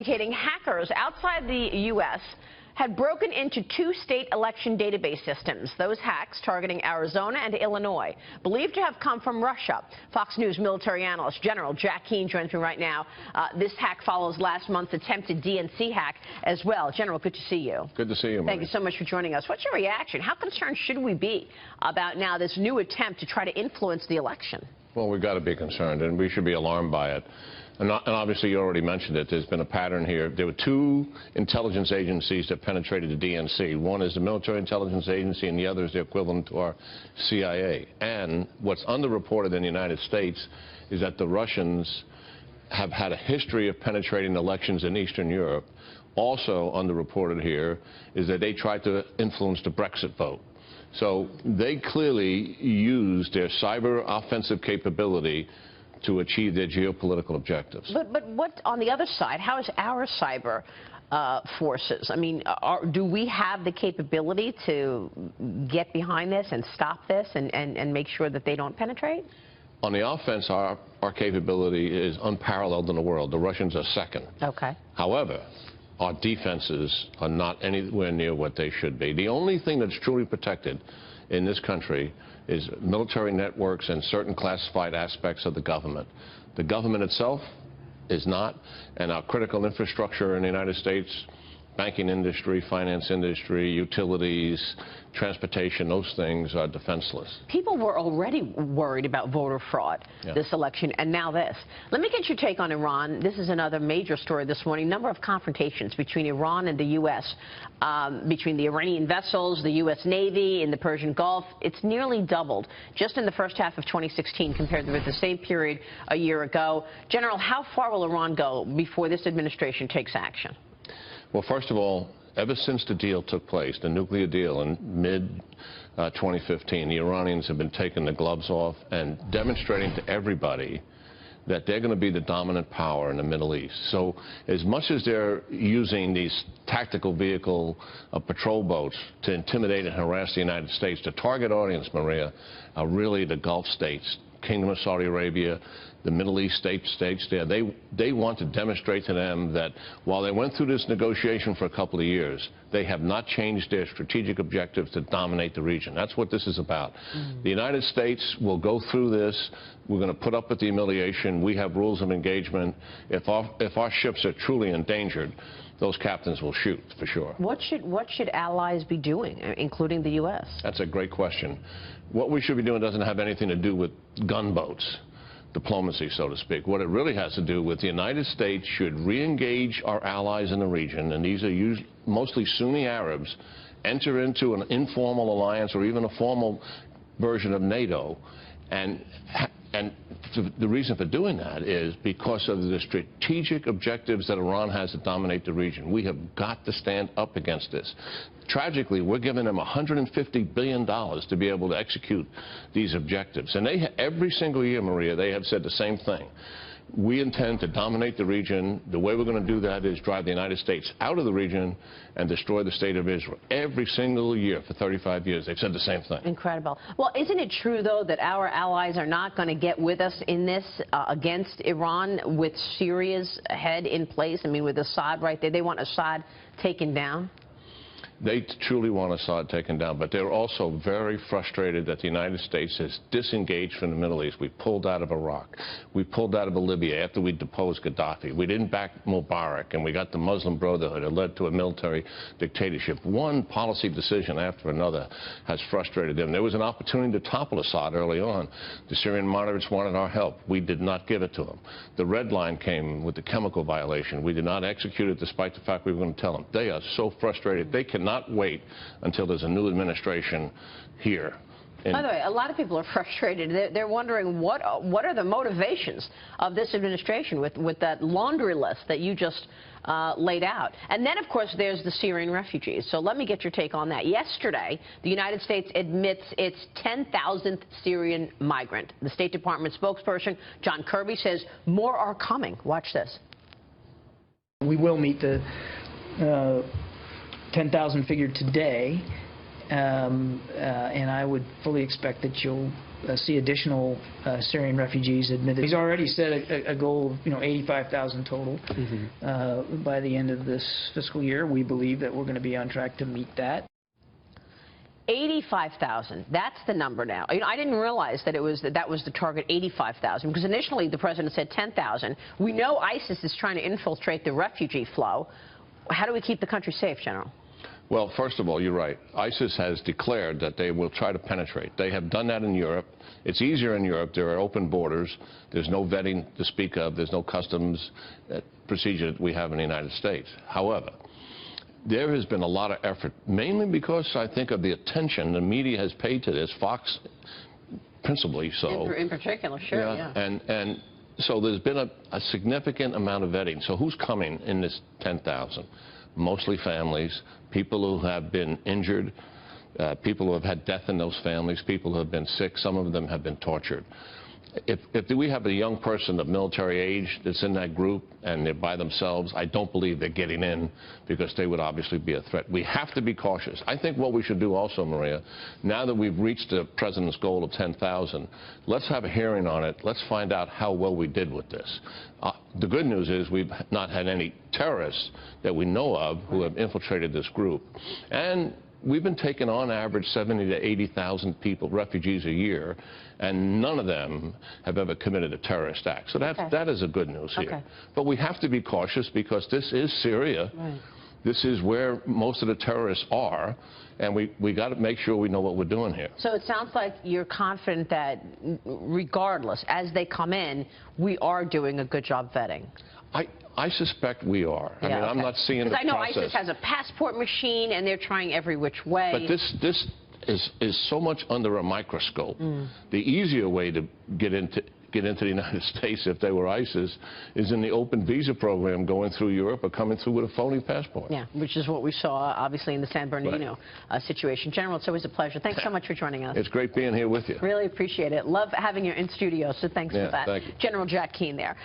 Indicating hackers outside the U.S. had broken into two state election database systems. Those hacks targeting Arizona and Illinois, believed to have come from Russia. Fox News military analyst General Jack Keane joins me right now. This hack follows last month's attempted DNC hack as well. General, good to see you. Good to see you, Marie. Thank you so much for joining us. What's your reaction? How concerned should we be about now this new attempt to try to influence the election? Well, we've got to be concerned, and we should be alarmed by it. And obviously, you already mentioned it. There's been a pattern here. There were two intelligence agencies that penetrated the DNC. One is the Military Intelligence Agency, and the other is the equivalent to our CIA. And what's underreported in the United States is that the Russians have had a history of penetrating elections in Eastern Europe. Also underreported here is that they tried to influence the Brexit vote. So they clearly used their cyber offensive capability to achieve their geopolitical objectives. But what, on the other side, how is our cyber forces? I mean, do we have the capability to get behind this and stop this and make sure that they don't penetrate? On the offense, our capability is unparalleled in the world. The Russians are second. Okay. However, our defenses are not anywhere near what they should be. The only thing that's truly protected in this country is military networks and certain classified aspects of the government. The government itself is not, and our critical infrastructure in the United States, banking industry, finance industry, utilities, transportation, those things are defenseless. People were already worried about voter fraud this election, and now this. Let me get your take on Iran. This is another major story this morning. Number of confrontations between Iran and the U.S., between the Iranian vessels, the U.S. Navy in the Persian Gulf. It's nearly doubled just in the first half of 2016 compared with the same period a year ago. General, how far will Iran go before this administration takes action? Well, first of all, ever since the deal took place, the nuclear deal in mid-2015, the Iranians have been taking the gloves off and demonstrating to everybody that they're going to be the dominant power in the Middle East. So as much as they're using these tactical vehicle patrol boats to intimidate and harass the United States, the target audience, Maria, are really the Gulf states, Kingdom of Saudi Arabia, the Middle East states there. They want to demonstrate to them that while they went through this negotiation for a couple of years, they have not changed their strategic objectives to dominate the region. That's what this is about. The United States will go through this. We're going to put up with the humiliation. We have rules of engagement. If our ships are truly endangered, those captains will shoot, for sure. What should allies be doing, including the U.S.? That's a great question. What we should be doing doesn't have anything to do with gunboats, diplomacy, so to speak. What it really has to do with the United States should re-engage our allies in the region, and these are mostly Sunni Arabs, enter into an informal alliance or even a formal version of NATO. And the reason for doing that is because of the strategic objectives that Iran has to dominate the region. We have got to stand up against this. Tragically, we're giving them $150 billion to be able to execute these objectives. And every single year, Maria, they have said the same thing. We intend to dominate the region. The way we're going to do that is drive the United States out of the region and destroy the state of Israel. Every single year for 35 years, they've said the same thing. Incredible. Well, isn't it true, though, that our allies are not going to get with us in this against Iran with Syria's head in place? I mean, with Assad right there, they want Assad taken down? They truly want Assad taken down, but they're also very frustrated that the United States has disengaged from the Middle East. We pulled out of Iraq. We pulled out of Libya after we deposed Gaddafi. We didn't back Mubarak, and we got the Muslim Brotherhood. It led to a military dictatorship. One policy decision after another has frustrated them. There was an opportunity to topple Assad early on. The Syrian moderates wanted our help. We did not give it to them. The red line came with the chemical violation. We did not execute it despite the fact we were going to tell them. They are so frustrated. They cannot wait until there's a new administration here. By the way, a lot of people are frustrated. They're wondering what are the motivations of this administration with that laundry list that you just laid out. And then, of course, there's the Syrian refugees. So let me get your take on that. Yesterday, the United States admits its 10,000th Syrian migrant. The State Department spokesperson, John Kirby, says more are coming. Watch this. We will meet the 10,000 figure today, and I would fully expect that you'll see additional Syrian refugees admitted. He's already set a goal of 85,000 total by the end of this fiscal year. We believe that we're going to be on track to meet that. 85,000. That's the number now. I didn't realize that that was the target, 85,000, because initially the president said 10,000. We know ISIS is trying to infiltrate the refugee flow. How do we keep the country safe, General? Well, first of all, you're right. ISIS has declared that they will try to penetrate. They have done that in Europe. It's easier in Europe. There are open borders. There's no vetting to speak of. There's no customs procedure that we have in the United States. However, there has been a lot of effort, mainly because I think of the attention the media has paid to this, Fox principally so. In particular, sure, yeah. And so there's been a significant amount of vetting. So who's coming in this 10,000? Mostly families, people who have been injured, people who have had death in those families, people who have been sick. Some of them have been tortured. If we have a young person of military age that's in that group and they're by themselves, I don't believe they're getting in because they would obviously be a threat. We have to be cautious. I think what we should do also, Maria, now that we've reached the president's goal of 10,000, let's have a hearing on it. Let's find out how well we did with this. The good news is we've not had any terrorists that we know of who have infiltrated this group. And we've been taking on average 70,000 to 80,000 people, refugees a year, and none of them have ever committed a terrorist act. So that is a good news here. Okay. But we have to be cautious because this is Syria. Right. This is where most of the terrorists are, and we got to make sure we know what we're doing here. So it sounds like you're confident that regardless, as they come in, we are doing a good job vetting. I suspect we are. Yeah, I mean, okay. I'm not seeing the process. Because I know ISIS has a passport machine, and they're trying every which way. But this is so much under a microscope. The easier way to get into the United States if they were ISIS is in the open visa program going through Europe or coming through with a phony passport. Yeah, which is what we saw, obviously, in the San Bernardino situation. General, it's always a pleasure. Thanks so much for joining us. It's great being here with you. Really appreciate it. Love having you in studio, so thanks for that. Thank you. General Jack Keane there.